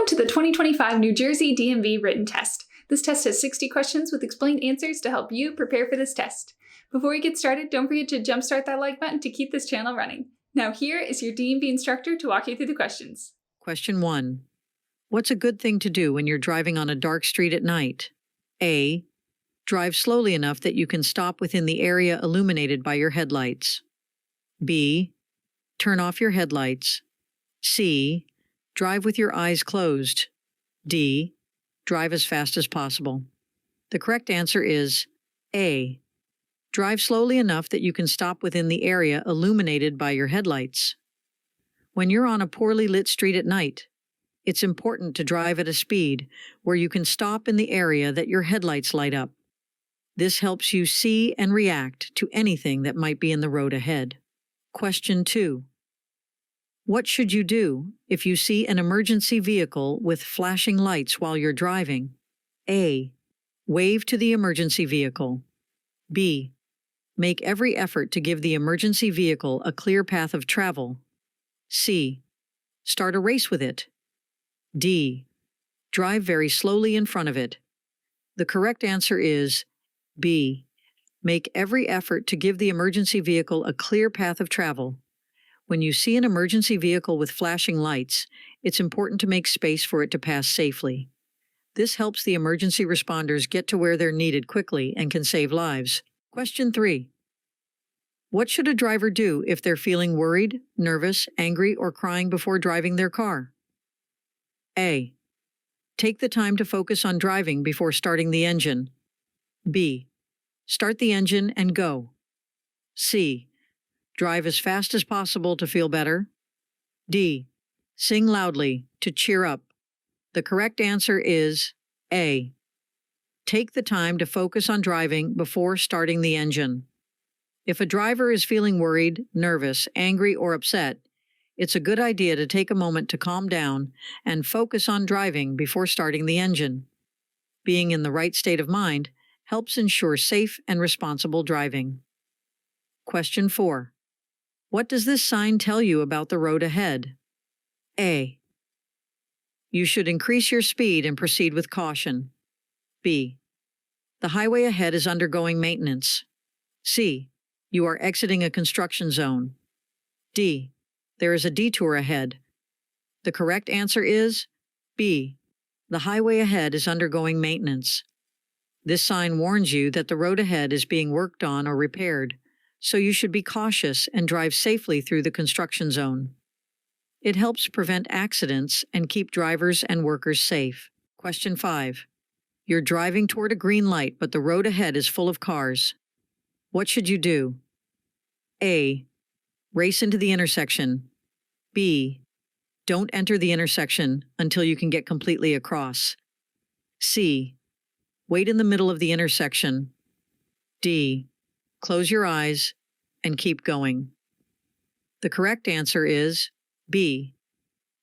to the 2025 New Jersey DMV written test. This test has 60 questions with explained answers to help you prepare for this test. Before we get started, don't forget to jumpstart that like button to keep this channel running. Now here is your DMV instructor to walk you through the questions. Question 1. What's a good thing to do when you're driving on a dark street at night? A. Drive slowly enough that you can stop within the area illuminated by your headlights. B. Turn off your headlights. C. Drive with your eyes closed. D. Drive as fast as possible. The correct answer is A. Drive slowly enough that you can stop within the area illuminated by your headlights. When you're on a poorly lit street at night, it's important to drive at a speed where you can stop in the area that your headlights light up. This helps you see and react to anything that might be in the road ahead. Question 2. What should you do if you see an emergency vehicle with flashing lights while you're driving? A. Wave to the emergency vehicle. B. Make every effort to give the emergency vehicle a clear path of travel. C. Start a race with it. D. Drive very slowly in front of it. The correct answer is B. Make every effort to give the emergency vehicle a clear path of travel. When you see an emergency vehicle with flashing lights, it's important to make space for it to pass safely. This helps the emergency responders get to where they're needed quickly and can save lives. Question 3. What should a driver do if they're feeling worried, nervous, angry, or crying before driving their car? A. Take the time to focus on driving before starting the engine. B. Start the engine and go. C. Drive as fast as possible to feel better. D. Sing loudly to cheer up. The correct answer is A. Take the time to focus on driving before starting the engine. If a driver is feeling worried, nervous, angry, or upset, it's a good idea to take a moment to calm down and focus on driving before starting the engine. Being in the right state of mind helps ensure safe and responsible driving. Question 4. What does this sign tell you about the road ahead? A. You should increase your speed and proceed with caution. B. The highway ahead is undergoing maintenance. C. You are exiting a construction zone. D. There is a detour ahead. The correct answer is B. The highway ahead is undergoing maintenance. This sign warns you that the road ahead is being worked on or repaired, so you should be cautious and drive safely through the construction zone. It helps prevent accidents and keep drivers and workers safe. Question 5. You're driving toward a green light, but the road ahead is full of cars. What should you do? A. Race into the intersection. B. Don't enter the intersection until you can get completely across. C. Wait in the middle of the intersection. D. Close your eyes and keep going. The correct answer is B.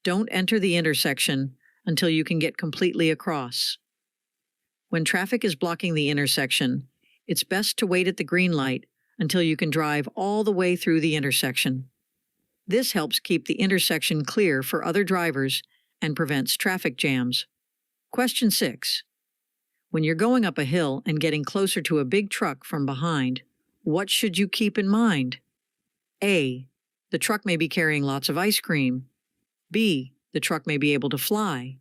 Don't enter the intersection until you can get completely across. When traffic is blocking the intersection, it's best to wait at the green light until you can drive all the way through the intersection. This helps keep the intersection clear for other drivers and prevents traffic jams. Question 6. When you're going up a hill and getting closer to a big truck from behind, what should you keep in mind? A. The truck may be carrying lots of ice cream. B. The truck may be able to fly.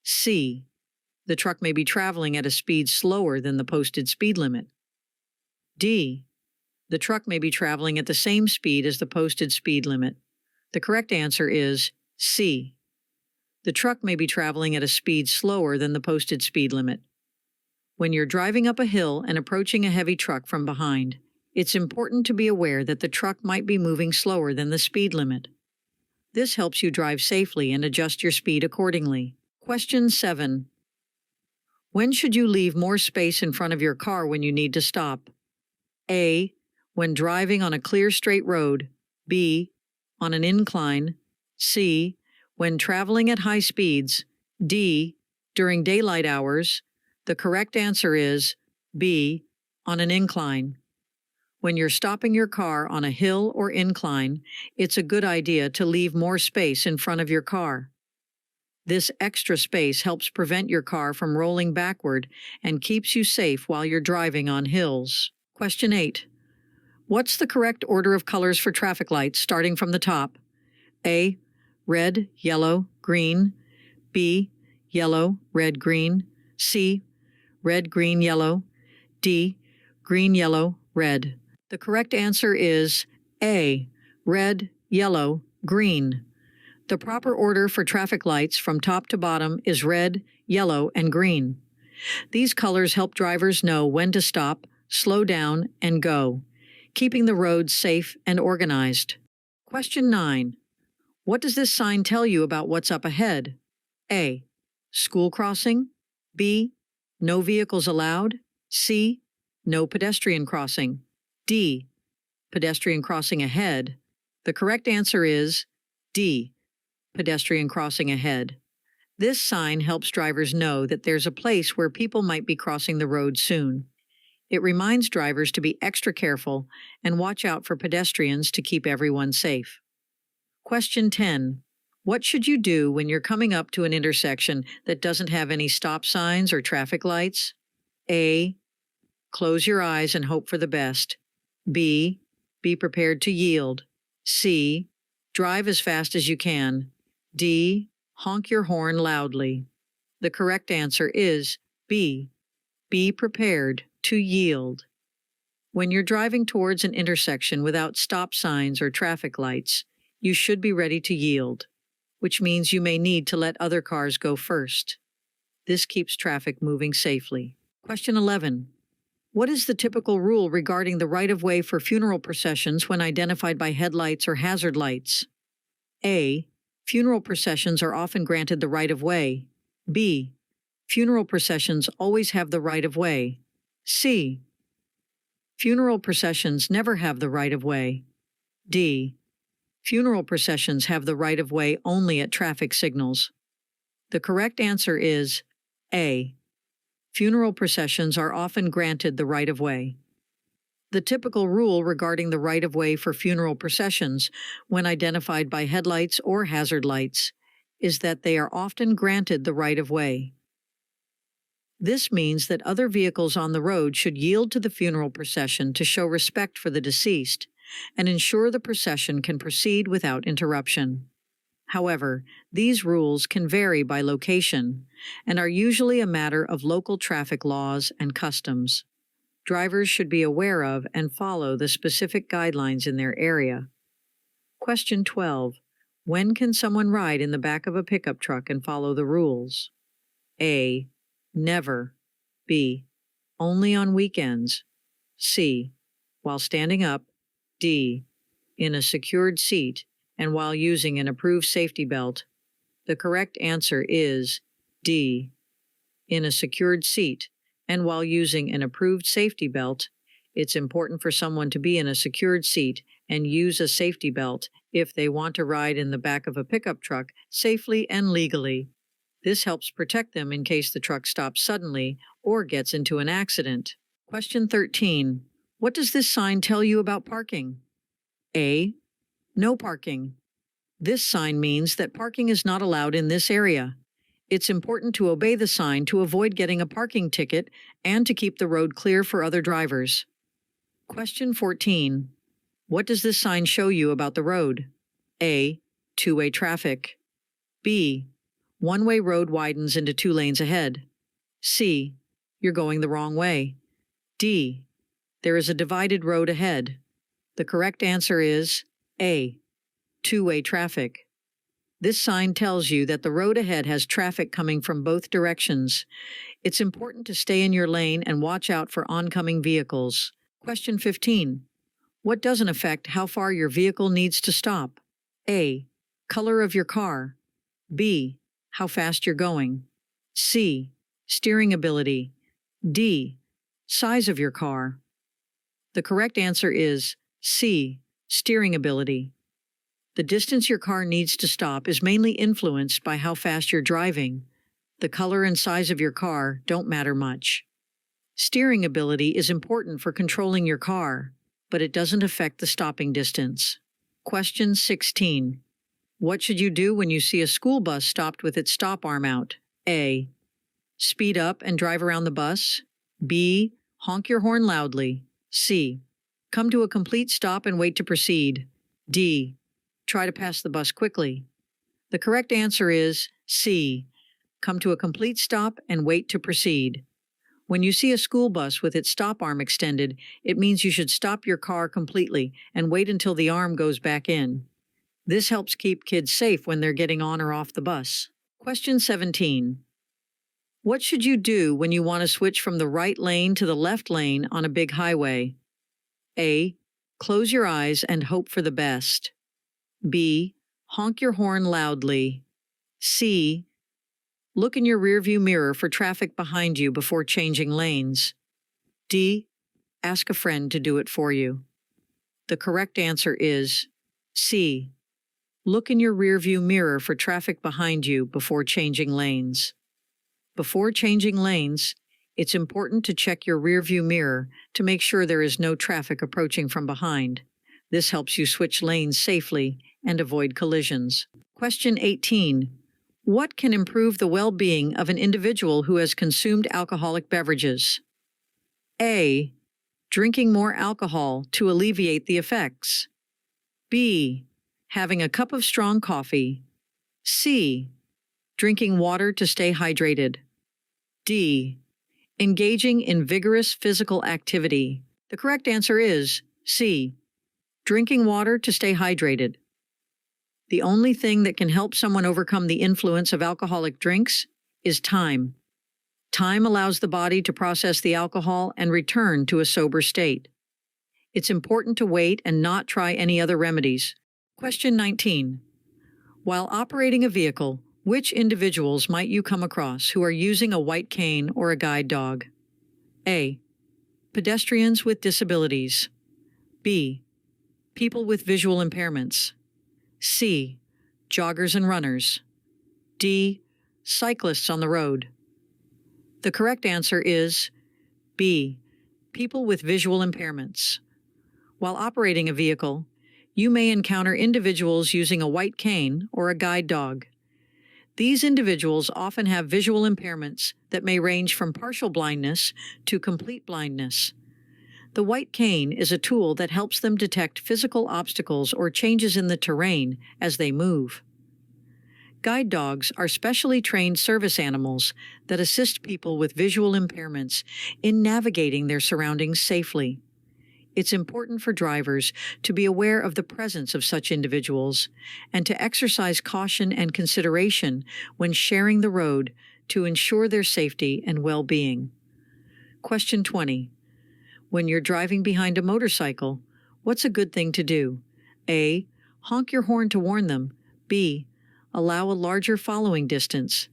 C. The truck may be traveling at a speed slower than the posted speed limit. D. The truck may be traveling at the same speed as the posted speed limit. The correct answer is C. The truck may be traveling at a speed slower than the posted speed limit. When you're driving up a hill and approaching a heavy truck from behind, it's important to be aware that the truck might be moving slower than the speed limit. This helps you drive safely and adjust your speed accordingly. Question 7. When should you leave more space in front of your car when you need to stop? A. When driving on a clear straight road. B. On an incline. C. When traveling at high speeds. D. During daylight hours. The correct answer is B. On an incline. When you're stopping your car on a hill or incline, it's a good idea to leave more space in front of your car. This extra space helps prevent your car from rolling backward and keeps you safe while you're driving on hills. Question 8. What's the correct order of colors for traffic lights starting from the top? A. Red, yellow, green. B. Yellow, red, green. C. Red, green, yellow. D. Green, yellow, red. The correct answer is A. Red, yellow, green. The proper order for traffic lights from top to bottom is red, yellow, and green. These colors help drivers know when to stop, slow down, and go, keeping the roads safe and organized. Question 9. What does this sign tell you about what's up ahead? A. School crossing. B. No vehicles allowed. C. No pedestrian crossing. D. Pedestrian crossing ahead. The correct answer is D. Pedestrian crossing ahead. This sign helps drivers know that there's a place where people might be crossing the road soon. It reminds drivers to be extra careful and watch out for pedestrians to keep everyone safe. Question 10. What should you do when you're coming up to an intersection that doesn't have any stop signs or traffic lights? A. Close your eyes and hope for the best. B. Be prepared to yield. C. Drive as fast as you can. D. Honk your horn loudly. The correct answer is B. Be prepared to yield. When you're driving towards an intersection without stop signs or traffic lights, you should be ready to yield, which means you may need to let other cars go first. This keeps traffic moving safely. Question 11. What is the typical rule regarding the right-of-way for funeral processions when identified by headlights or hazard lights? A. Funeral processions are often granted the right-of-way. B. Funeral processions always have the right-of-way. C. Funeral processions never have the right-of-way. D. Funeral processions have the right-of-way only at traffic signals. The correct answer is A. Funeral processions are often granted the right-of-way. The typical rule regarding the right-of-way for funeral processions, when identified by headlights or hazard lights, is that they are often granted the right-of-way. This means that other vehicles on the road should yield to the funeral procession to show respect for the deceased and ensure the procession can proceed without interruption. However, these rules can vary by location and are usually a matter of local traffic laws and customs. Drivers should be aware of and follow the specific guidelines in their area. Question 12. When can someone ride in the back of a pickup truck and follow the rules? A. Never. B. Only on weekends. C. While standing up. D. In a secured seat and while using an approved safety belt. The correct answer is D. In a secured seat and while using an approved safety belt. It's important for someone to be in a secured seat and use a safety belt if they want to ride in the back of a pickup truck safely and legally. This helps protect them in case the truck stops suddenly or gets into an accident. Question 13. What does this sign tell you about parking? A. No parking. This sign means that parking is not allowed in this area. It's important to obey the sign to avoid getting a parking ticket and to keep the road clear for other drivers. Question 14. What does this sign show you about the road? A. Two-way traffic. B. One-way road widens into 2 lanes ahead. C. You're going the wrong way. D. There is a divided road ahead. The correct answer is A. Two-way traffic. This sign tells you that the road ahead has traffic coming from both directions. It's important to stay in your lane and watch out for oncoming vehicles. Question 15. What doesn't affect how far your vehicle needs to stop? A. Color of your car. B. How fast you're going. C. Steering ability. D. Size of your car. The correct answer is C. Steering ability. The distance your car needs to stop is mainly influenced by how fast you're driving. The color and size of your car don't matter much. Steering ability is important for controlling your car, but it doesn't affect the stopping distance. Question 16. What should you do when you see a school bus stopped with its stop arm out? A. Speed up and drive around the bus. B. Honk your horn loudly. C. Come to a complete stop and wait to proceed. D. Try to pass the bus quickly. The correct answer is C. Come to a complete stop and wait to proceed. When you see a school bus with its stop arm extended, it means you should stop your car completely and wait until the arm goes back in. This helps keep kids safe when they're getting on or off the bus. Question 17. What should you do when you want to switch from the right lane to the left lane on a big highway? A. Close your eyes and hope for the best. B. Honk your horn loudly. C. Look in your rearview mirror for traffic behind you before changing lanes. D. Ask a friend to do it for you. The correct answer is C. Look in your rearview mirror for traffic behind you before changing lanes. Before changing lanes, it's important to check your rearview mirror to make sure there is no traffic approaching from behind. This helps you switch lanes safely and avoid collisions. Question 18. What can improve the well-being of an individual who has consumed alcoholic beverages? A. Drinking more alcohol to alleviate the effects. B. Having a cup of strong coffee. C. Drinking water to stay hydrated. D. Engaging in vigorous physical activity. The correct answer is C. Drinking water to stay hydrated. The only thing that can help someone overcome the influence of alcoholic drinks is time. Time allows the body to process the alcohol and return to a sober state. It's important to wait and not try any other remedies. Question 19. While operating a vehicle, which individuals might you come across who are using a white cane or a guide dog? A. Pedestrians with disabilities. B. People with visual impairments. C. Joggers and runners. D. Cyclists on the road. The correct answer is B. People with visual impairments. While operating a vehicle, you may encounter individuals using a white cane or a guide dog. These individuals often have visual impairments that may range from partial blindness to complete blindness. The white cane is a tool that helps them detect physical obstacles or changes in the terrain as they move. Guide dogs are specially trained service animals that assist people with visual impairments in navigating their surroundings safely. It's important for drivers to be aware of the presence of such individuals and to exercise caution and consideration when sharing the road to ensure their safety and well-being. Question 20. When you're driving behind a motorcycle, what's a good thing to do? A. Honk your horn to warn them. B. Allow a larger following distance.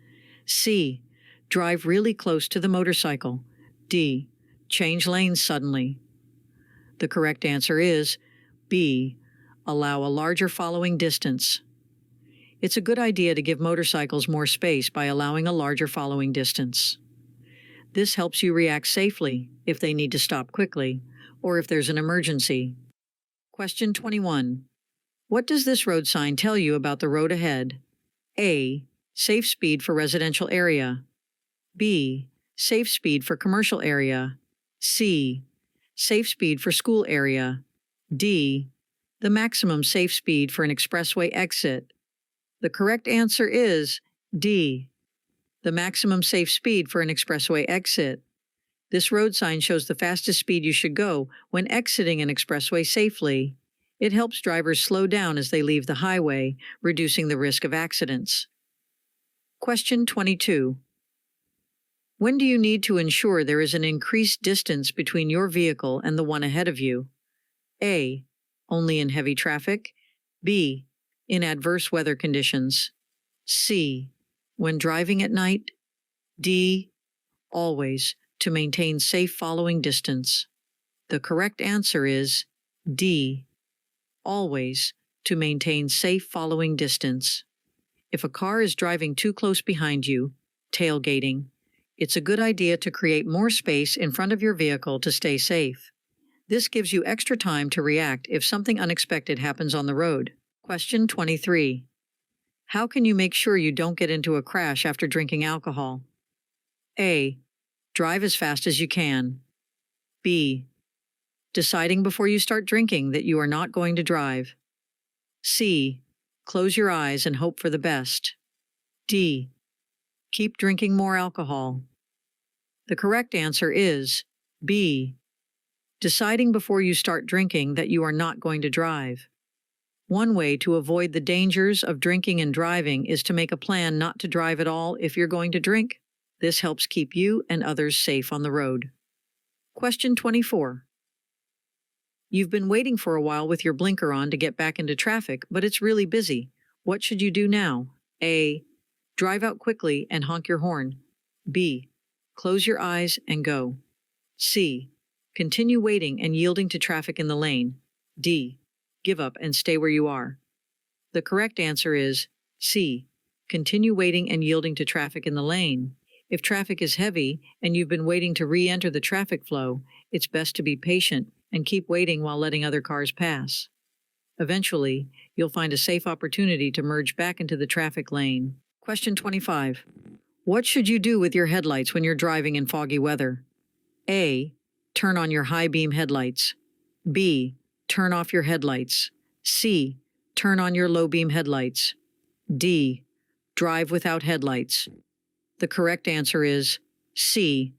C. Drive really close to the motorcycle. D. Change lanes suddenly. The correct answer is B. Allow a larger following distance. It's a good idea to give motorcycles more space by allowing a larger following distance. This helps you react safely if they need to stop quickly or if there's an emergency. Question 21. What does this road sign tell you about the road ahead? A. Safe speed for residential area. B. Safe speed for commercial area. C. Safe speed for school area. D. The maximum safe speed for an expressway exit. The correct answer is D. The maximum safe speed for an expressway exit. This road sign shows the fastest speed you should go when exiting an expressway safely. It helps drivers slow down as they leave the highway, reducing the risk of accidents. Question 22. When do you need to ensure there is an increased distance between your vehicle and the one ahead of you? A. Only in heavy traffic. B. In adverse weather conditions. C. When driving at night. D. Always, to maintain safe following distance. The correct answer is D. Always, to maintain safe following distance. If a car is driving too close behind you, tailgating, it's a good idea to create more space in front of your vehicle to stay safe. This gives you extra time to react if something unexpected happens on the road. Question 23. How can you make sure you don't get into a crash after drinking alcohol? A. Drive as fast as you can. B. Deciding before you start drinking that you are not going to drive. C. Close your eyes and hope for the best. D. Keep drinking more alcohol. The correct answer is B. Deciding before you start drinking that you are not going to drive. One way to avoid the dangers of drinking and driving is to make a plan not to drive at all if you're going to drink. This helps keep you and others safe on the road. Question 24. You've been waiting for a while with your blinker on to get back into traffic, but it's really busy. What should you do now? A. Drive out quickly and honk your horn. B. Close your eyes and go. C. Continue waiting and yielding to traffic in the lane. D. Give up and stay where you are. The correct answer is C. Continue waiting and yielding to traffic in the lane. If traffic is heavy and you've been waiting to re-enter the traffic flow, it's best to be patient and keep waiting while letting other cars pass. Eventually, you'll find a safe opportunity to merge back into the traffic lane. Question 25. What should you do with your headlights when you're driving in foggy weather? A. Turn on your high beam headlights. B. Turn off your headlights. C. Turn on your low beam headlights. D. Drive without headlights. The correct answer is C.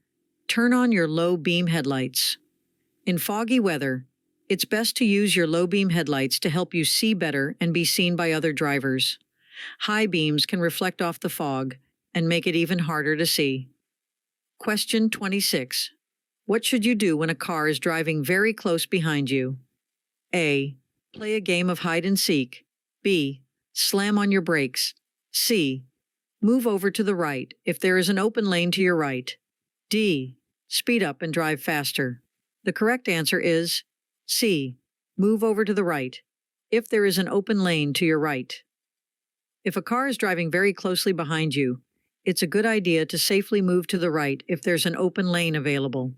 Turn on your low beam headlights. In foggy weather, it's best to use your low beam headlights to help you see better and be seen by other drivers. High beams can reflect off the fog and make it even harder to see. Question 26. What should you do when a car is driving very close behind you? A. Play a game of hide and seek. B. Slam on your brakes. C. Move over to the right if there is an open lane to your right. D. Speed up and drive faster. The correct answer is C. Move over to the right if there is an open lane to your right. If a car is driving very closely behind you, it's a good idea to safely move to the right if there's an open lane available.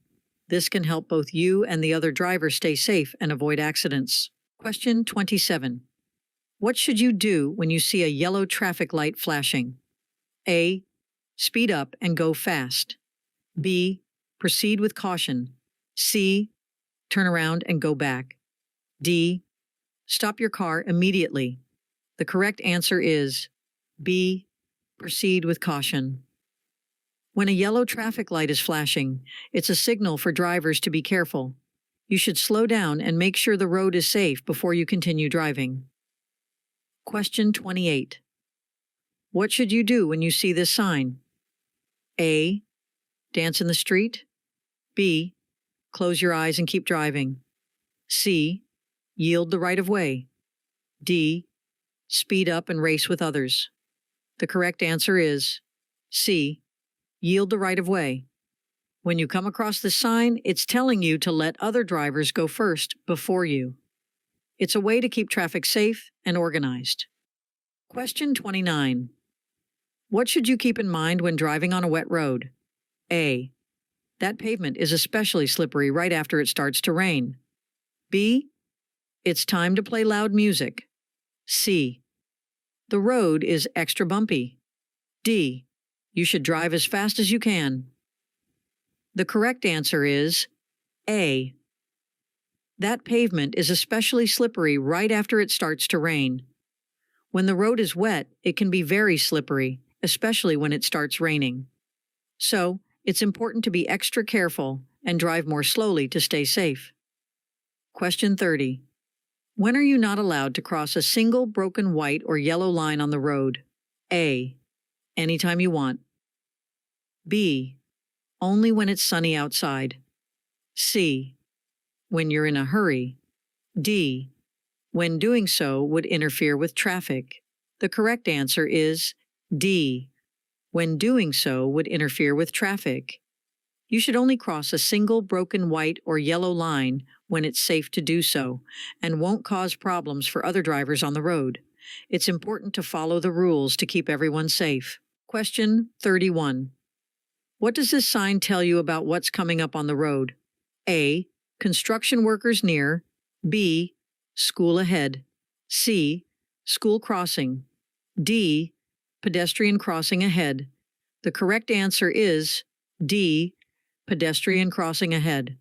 This can help both you and the other driver stay safe and avoid accidents. Question 27. What should you do when you see a yellow traffic light flashing? A. Speed up and go fast. B. Proceed with caution. C. Turn around and go back. D. Stop your car immediately. The correct answer is B. Proceed with caution. When a yellow traffic light is flashing, it's a signal for drivers to be careful. You should slow down and make sure the road is safe before you continue driving. Question 28. What should you do when you see this sign? A. Dance in the street. B. Close your eyes and keep driving. C. Yield the right of way. D. Speed up and race with others. The correct answer is C. Yield the right of way. When you come across this sign, it's telling you to let other drivers go first before you. It's a way to keep traffic safe and organized. Question 29. What should you keep in mind when driving on a wet road? A. That pavement is especially slippery right after it starts to rain. B. It's time to play loud music. C. The road is extra bumpy. D. You should drive as fast as you can. The correct answer is A. That pavement is especially slippery right after it starts to rain. When the road is wet, it can be very slippery, especially when it starts raining. So, it's important to be extra careful and drive more slowly to stay safe. Question 30. When are you not allowed to cross a single broken white or yellow line on the road? A. Anytime you want. B. Only when it's sunny outside. C. When you're in a hurry. D. When doing so would interfere with traffic. The correct answer is D. When doing so would interfere with traffic. You should only cross a single broken white or yellow line when it's safe to do so and won't cause problems for other drivers on the road. It's important to follow the rules to keep everyone safe. Question 31. What does this sign tell you about what's coming up on the road? A. Construction workers near. B. School ahead. C. School crossing. D. Pedestrian crossing ahead. The correct answer is D. Pedestrian crossing ahead.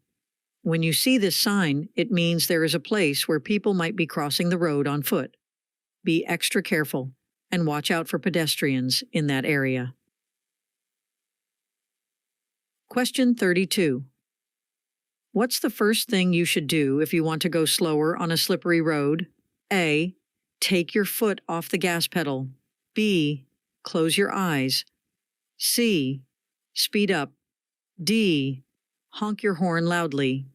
When you see this sign, it means there is a place where people might be crossing the road on foot. Be extra careful and watch out for pedestrians in that area. Question 32. What's the first thing you should do if you want to go slower on a slippery road? A. Take your foot off the gas pedal. B. Close your eyes. C. Speed up. D. Honk your horn loudly.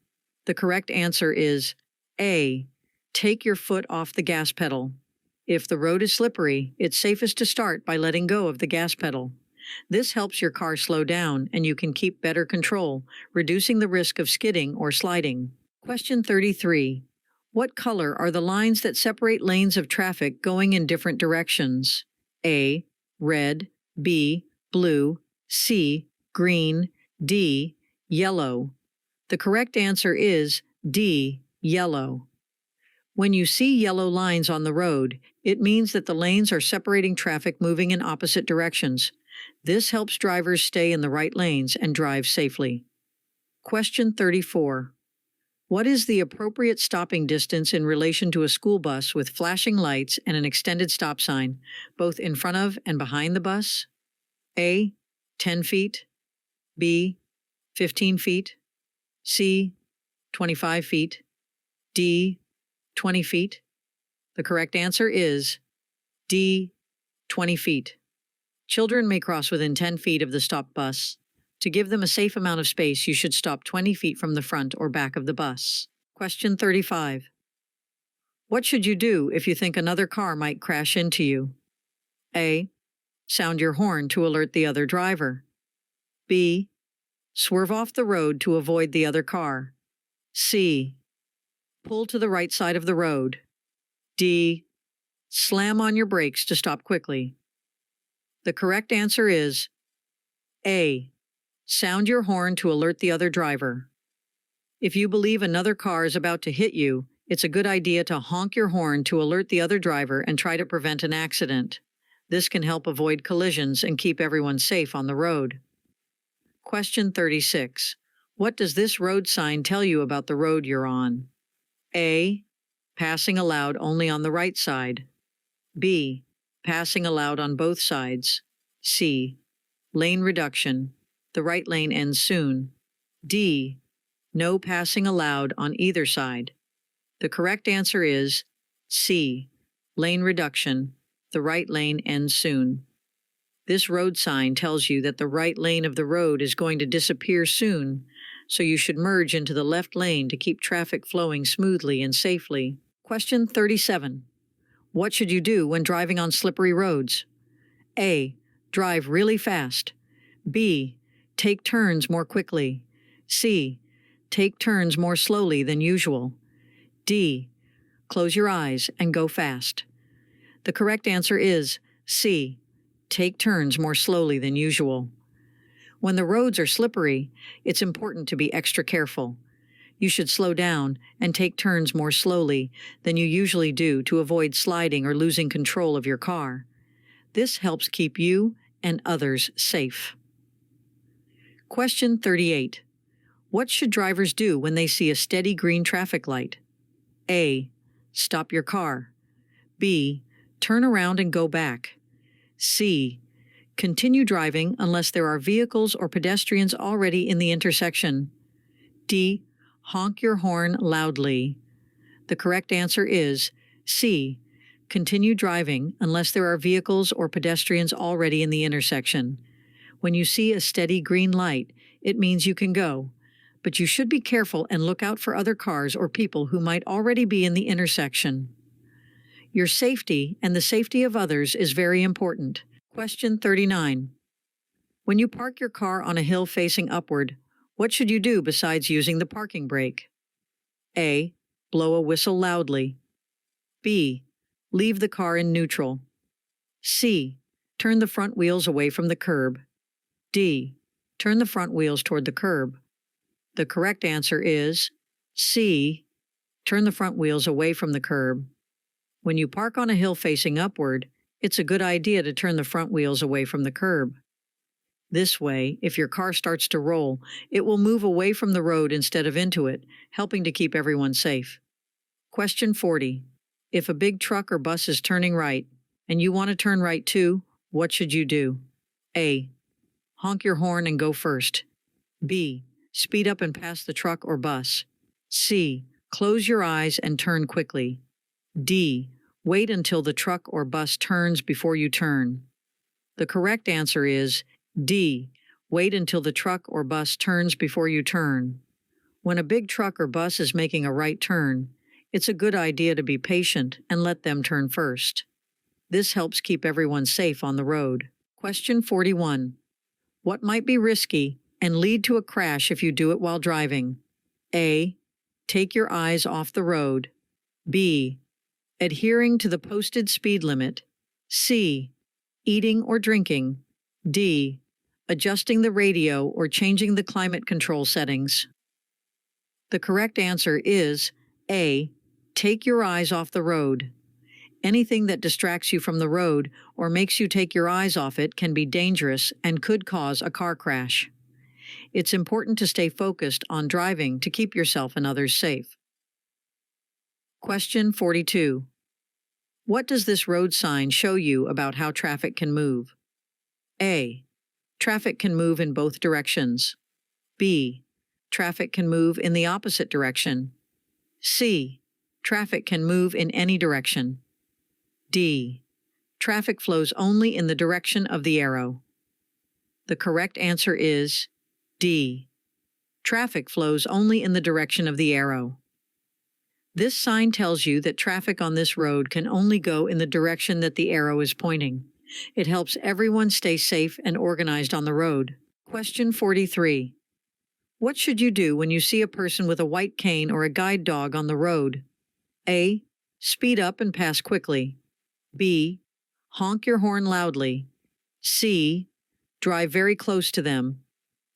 The correct answer is A. Take your foot off the gas pedal. If the road is slippery, it's safest to start by letting go of the gas pedal. This helps your car slow down and you can keep better control, reducing the risk of skidding or sliding. Question 33. What color are the lines that separate lanes of traffic going in different directions? A. Red. B. Blue. C. Green. D. Yellow. The correct answer is D. Yellow. When you see yellow lines on the road, it means that the lanes are separating traffic moving in opposite directions. This helps drivers stay in the right lanes and drive safely. Question 34. What is the appropriate stopping distance in relation to a school bus with flashing lights and an extended stop sign, both in front of and behind the bus? A. 10 feet. B. 15 feet. C. 25 feet. D. 20 feet. The correct answer is D. 20 feet. Children may cross within 10 feet of the stopped bus. To give them a safe amount of space, you should stop 20 feet from the front or back of the bus. Question 35. What should you do if you think another car might crash into you? A. Sound your horn to alert the other driver. B. Swerve off the road to avoid the other car. C. Pull to the right side of the road. D. Slam on your brakes to stop quickly. The correct answer is A. Sound your horn to alert the other driver. If you believe another car is about to hit you, it's a good idea to honk your horn to alert the other driver and try to prevent an accident. This can help avoid collisions and keep everyone safe on the road. Question 36. What does this road sign tell you about the road you're on? A. Passing allowed only on the right side. B. Passing allowed on both sides. C. Lane reduction. The right lane ends soon. D. No passing allowed on either side. The correct answer is C. Lane reduction. The right lane ends soon. This road sign tells you that the right lane of the road is going to disappear soon, so you should merge into the left lane to keep traffic flowing smoothly and safely. Question 37. What should you do when driving on slippery roads? A. Drive really fast. B. Take turns more quickly. C. Take turns more slowly than usual. D. Close your eyes and go fast. The correct answer is C. Take turns more slowly than usual. When the roads are slippery, it's important to be extra careful. You should slow down and take turns more slowly than you usually do to avoid sliding or losing control of your car. This helps keep you and others safe. Question 38. What should drivers do when they see a steady green traffic light? A. Stop your car. B. Turn around and go back. C. Continue driving unless there are vehicles or pedestrians already in the intersection. D. Honk your horn loudly. The correct answer is C. Continue driving unless there are vehicles or pedestrians already in the intersection. When you see a steady green light, it means you can go, but you should be careful and look out for other cars or people who might already be in the intersection. Your safety and the safety of others is very important. Question 39. When you park your car on a hill facing upward, what should you do besides using the parking brake? A. Blow a whistle loudly. B. Leave the car in neutral. C. Turn the front wheels away from the curb. D. Turn the front wheels toward the curb. The correct answer is C. Turn the front wheels away from the curb. When you park on a hill facing upward, it's a good idea to turn the front wheels away from the curb. This way, if your car starts to roll, it will move away from the road instead of into it, helping to keep everyone safe. Question 40. If a big truck or bus is turning right, and you want to turn right too, what should you do? A. Honk your horn and go first. B. Speed up and pass the truck or bus. C. Close your eyes and turn quickly. D. Wait until the truck or bus turns before you turn. The correct answer is D. Wait until the truck or bus turns before you turn. When a big truck or bus is making a right turn, it's a good idea to be patient and let them turn first. This helps keep everyone safe on the road. Question 41. What might be risky and lead to a crash if you do it while driving? A. Take your eyes off the road. B. Adhering to the posted speed limit. C. Eating or drinking. D. Adjusting the radio or changing the climate control settings. The correct answer is A. Take your eyes off the road. Anything that distracts you from the road or makes you take your eyes off it can be dangerous and could cause a car crash. It's important to stay focused on driving to keep yourself and others safe. Question 42. What does this road sign show you about how traffic can move? A. Traffic can move in both directions. B. Traffic can move in the opposite direction. C. Traffic can move in any direction. D. Traffic flows only in the direction of the arrow. The correct answer is D. Traffic flows only in the direction of the arrow. This sign tells you that traffic on this road can only go in the direction that the arrow is pointing. It helps everyone stay safe and organized on the road. Question 43. What should you do when you see a person with a white cane or a guide dog on the road? A. Speed up and pass quickly. B. Honk your horn loudly. C. Drive very close to them.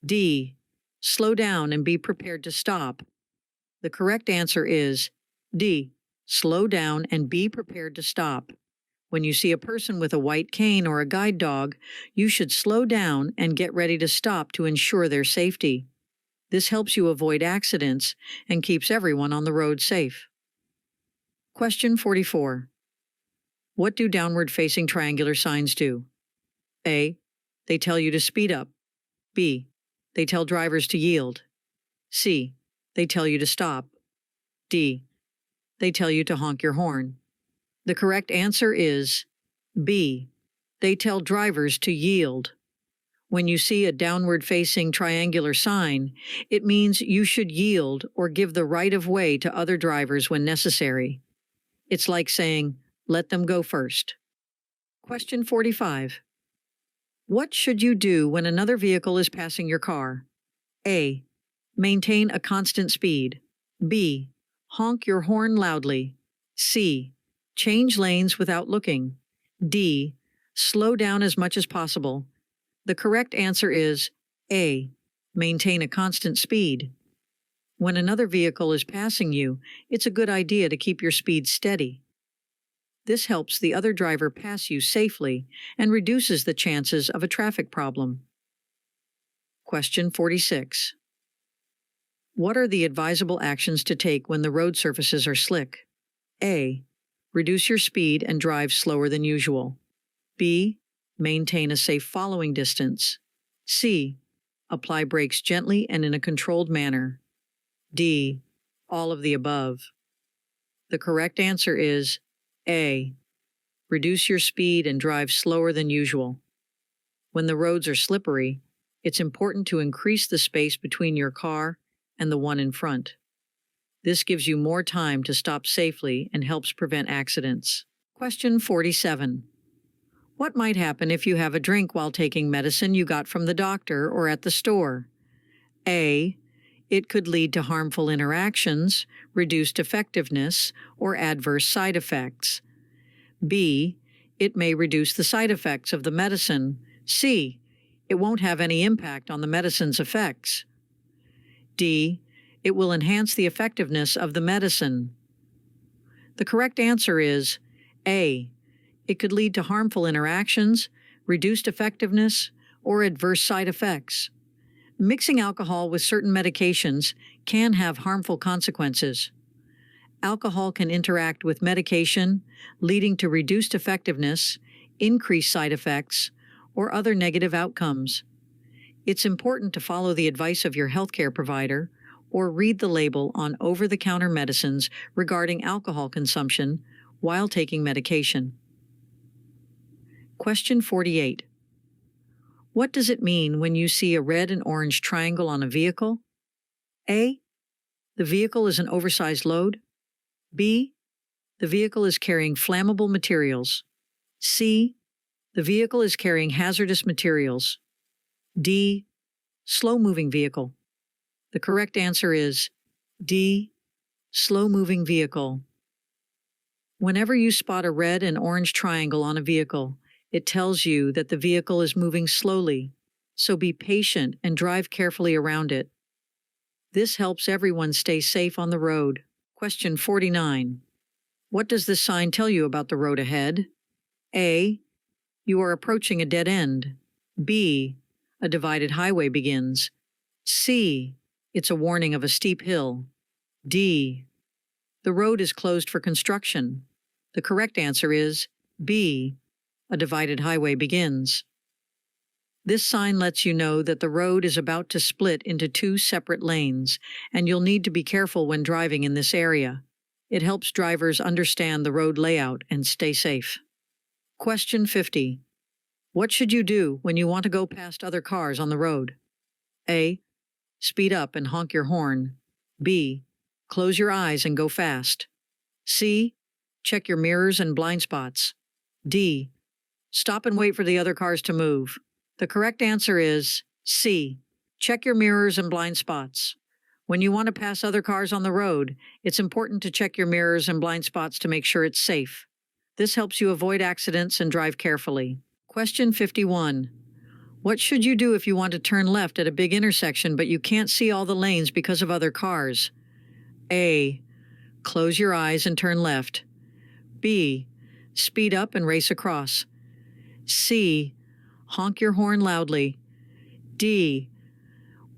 D. Slow down and be prepared to stop. The correct answer is D. Slow down and be prepared to stop. When you see a person with a white cane or a guide dog, you should slow down and get ready to stop to ensure their safety. This helps you avoid accidents and keeps everyone on the road safe. Question 44. What do downward-facing triangular signs do? A. They tell you to speed up. B. They tell drivers to yield. C. They tell you to stop. D. They tell you to honk your horn. The correct answer is B. They tell drivers to yield. When you see a downward-facing triangular sign, it means you should yield or give the right of way to other drivers when necessary. It's like saying, let them go first. Question 45. What should you do when another vehicle is passing your car? A. Maintain a constant speed. B. Honk your horn loudly. C. Change lanes without looking. D. Slow down as much as possible. The correct answer is A. Maintain a constant speed. When another vehicle is passing you, it's a good idea to keep your speed steady. This helps the other driver pass you safely and reduces the chances of a traffic problem. Question 46. What are the advisable actions to take when the road surfaces are slick? A. Reduce your speed and drive slower than usual. B. Maintain a safe following distance. C. Apply brakes gently and in a controlled manner. D. All of the above. The correct answer is A. Reduce your speed and drive slower than usual. When the roads are slippery, it's important to increase the space between your car and the one in front. This gives you more time to stop safely and helps prevent accidents. Question 47. What might happen if you have a drink while taking medicine you got from the doctor or at the store? A. It could lead to harmful interactions, reduced effectiveness, or adverse side effects. B. It may reduce the side effects of the medicine. C. It won't have any impact on the medicine's effects. D. It will enhance the effectiveness of the medicine. The correct answer is A. It could lead to harmful interactions, reduced effectiveness, or adverse side effects. Mixing alcohol with certain medications can have harmful consequences. Alcohol can interact with medication, leading to reduced effectiveness, increased side effects, or other negative outcomes. It's important to follow the advice of your healthcare provider or read the label on over-the-counter medicines regarding alcohol consumption while taking medication. Question 48. What does it mean when you see a red and orange triangle on a vehicle? A. The vehicle is an oversized load. B. The vehicle is carrying flammable materials. C. The vehicle is carrying hazardous materials. D. Slow-moving vehicle. The correct answer is D. Slow-moving vehicle. Whenever you spot a red and orange triangle on a vehicle, it tells you that the vehicle is moving slowly, so be patient and drive carefully around it. This helps everyone stay safe on the road. Question 49. What does this sign tell you about the road ahead? A. You are approaching a dead end. B. A divided highway begins. C. It's a warning of a steep hill. D. The road is closed for construction. The correct answer is B. A divided highway begins. This sign lets you know that the road is about to split into two separate lanes, and you'll need to be careful when driving in this area. It helps drivers understand the road layout and stay safe. Question 50. What should you do when you want to go past other cars on the road? A. Speed up and honk your horn. B. Close your eyes and go fast. C. Check your mirrors and blind spots. D. Stop and wait for the other cars to move. The correct answer is C. Check your mirrors and blind spots. When you want to pass other cars on the road, it's important to check your mirrors and blind spots to make sure it's safe. This helps you avoid accidents and drive carefully. Question 51. What should you do if you want to turn left at a big intersection but you can't see all the lanes because of other cars? A. Close your eyes and turn left. B. Speed up and race across. C. Honk your horn loudly. D.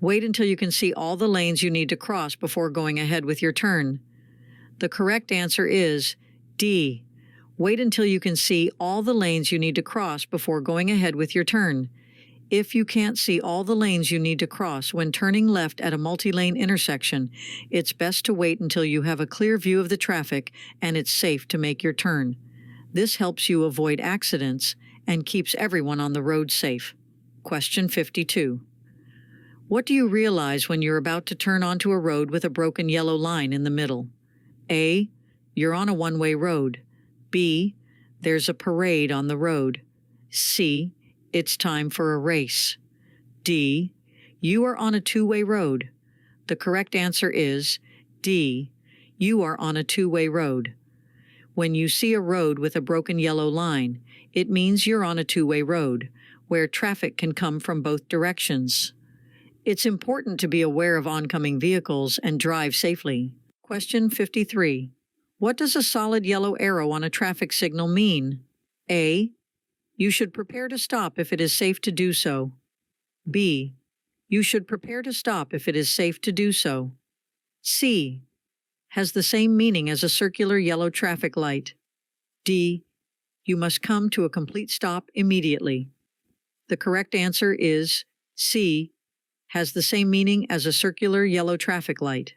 Wait until you can see all the lanes you need to cross before going ahead with your turn. The correct answer is D. Wait until you can see all the lanes you need to cross before going ahead with your turn. If you can't see all the lanes you need to cross when turning left at a multi-lane intersection, it's best to wait until you have a clear view of the traffic and it's safe to make your turn. This helps you avoid accidents and keeps everyone on the road safe. Question 52. What do you realize when you're about to turn onto a road with a broken yellow line in the middle? A. You're on a one-way road. B. There's a parade on the road. C. It's time for a race. D. You are on a two-way road. The correct answer is D. You are on a two-way road. When you see a road with a broken yellow line, it means you're on a two-way road, where traffic can come from both directions. It's important to be aware of oncoming vehicles and drive safely. Question 53. What does a solid yellow arrow on a traffic signal mean? A. You should prepare to stop if it is safe to do so. B. You should prepare to stop if it is safe to do so. C. Has the same meaning as a circular yellow traffic light. D. You must come to a complete stop immediately. The correct answer is C. Has the same meaning as a circular yellow traffic light.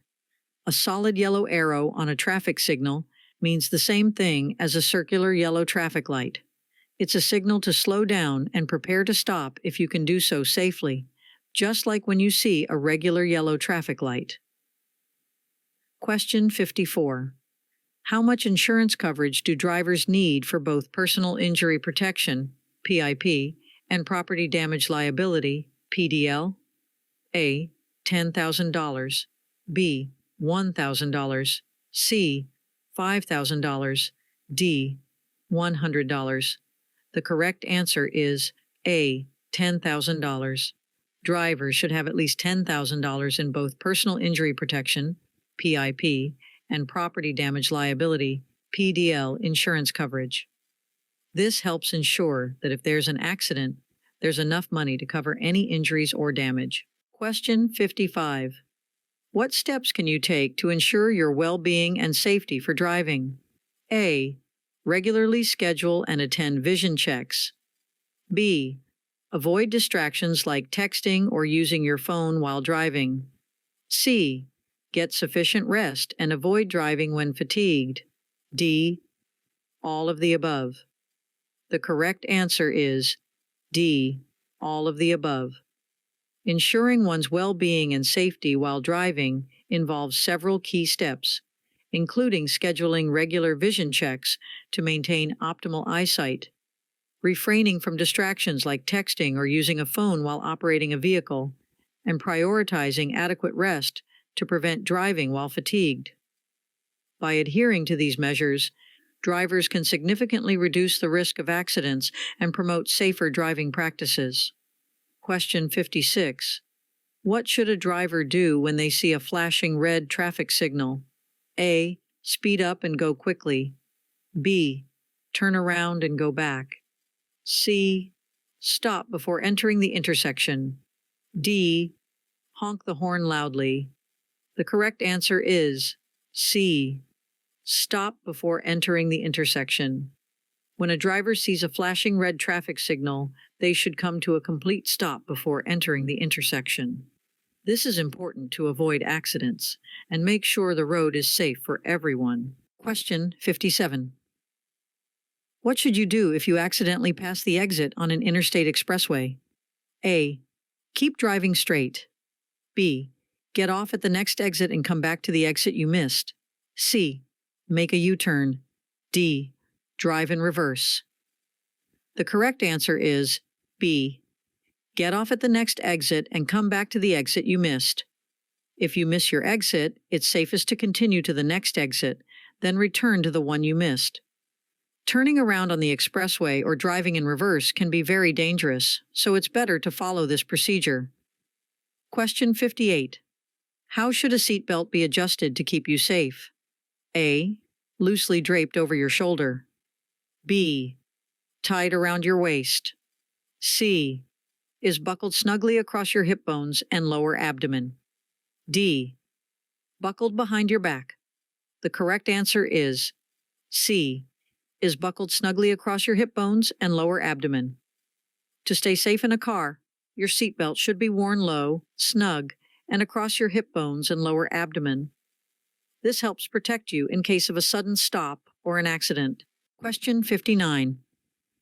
A solid yellow arrow on a traffic signal means the same thing as a circular yellow traffic light. It's a signal to slow down and prepare to stop if you can do so safely, just like when you see a regular yellow traffic light. Question 54. How much insurance coverage do drivers need for both personal injury protection, PIP, and property damage liability, PDL? A. $10,000. B. $1,000. C. $5,000. D. $100. The correct answer is A. $10,000. Drivers should have at least $10,000 in both personal injury protection, PIP, and property damage liability, PDL insurance coverage. This helps ensure that if there's an accident, there's enough money to cover any injuries or damage. Question 55. What steps can you take to ensure your well-being and safety for driving? A. Regularly schedule and attend vision checks. B. Avoid distractions like texting or using your phone while driving. C. Get sufficient rest and avoid driving when fatigued. D. All of the above. The correct answer is D. All of the above. Ensuring one's well-being and safety while driving involves several key steps, including scheduling regular vision checks to maintain optimal eyesight, refraining from distractions like texting or using a phone while operating a vehicle, and prioritizing adequate rest to prevent driving while fatigued. By adhering to these measures, drivers can significantly reduce the risk of accidents and promote safer driving practices. Question 56. What should a driver do when they see a flashing red traffic signal? A. Speed up and go quickly. B. Turn around and go back. C. Stop before entering the intersection. D. Honk the horn loudly. The correct answer is C. Stop before entering the intersection. When a driver sees a flashing red traffic signal, they should come to a complete stop before entering the intersection. This is important to avoid accidents and make sure the road is safe for everyone. Question 57. What should you do if you accidentally pass the exit on an interstate expressway? A. Keep driving straight. B. Get off at the next exit and come back to the exit you missed. C. Make a U-turn. D. Drive in reverse. The correct answer is B. Get off at the next exit and come back to the exit you missed. If you miss your exit, it's safest to continue to the next exit, then return to the one you missed. Turning around on the expressway or driving in reverse can be very dangerous, so it's better to follow this procedure. Question 58. How should a seatbelt be adjusted to keep you safe? A. Loosely draped over your shoulder. B. Tied around your waist. C. Is buckled snugly across your hip bones and lower abdomen. D. Buckled behind your back. The correct answer is C. Is buckled snugly across your hip bones and lower abdomen. To stay safe in a car, your seatbelt should be worn low, snug, and across your hip bones and lower abdomen. This helps protect you in case of a sudden stop or an accident. Question 59.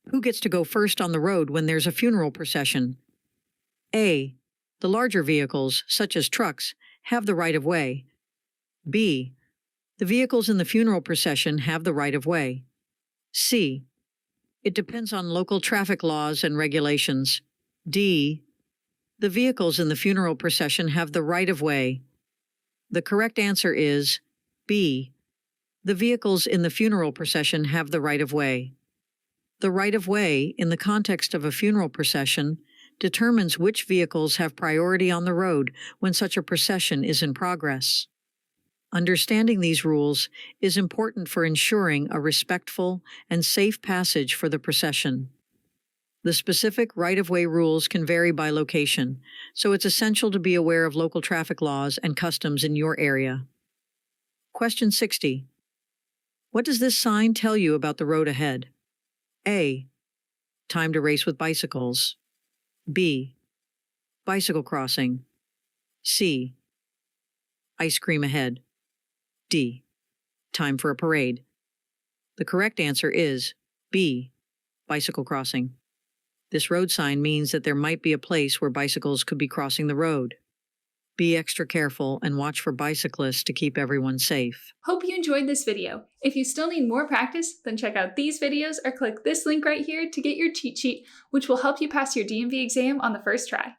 Who gets to go first on the road when there's a funeral procession? A. The larger vehicles, such as trucks, have the right of way. B. The vehicles in the funeral procession have the right of way. C. It depends on local traffic laws and regulations. D. The vehicles in the funeral procession have the right of way. The correct answer is B. The vehicles in the funeral procession have the right of way. The right of way, in the context of a funeral procession, determines which vehicles have priority on the road when such a procession is in progress. Understanding these rules is important for ensuring a respectful and safe passage for the procession. The specific right-of-way rules can vary by location, so it's essential to be aware of local traffic laws and customs in your area. Question 60. What does this sign tell you about the road ahead? A. Time to race with bicycles. B. Bicycle crossing. C. Ice cream ahead. D. Time for a parade. The correct answer is B. Bicycle crossing. This road sign means that there might be a place where bicycles could be crossing the road. Be extra careful and watch for bicyclists to keep everyone safe. Hope you enjoyed this video. If you still need more practice, then check out these videos or click this link right here to get your cheat sheet, which will help you pass your DMV exam on the first try.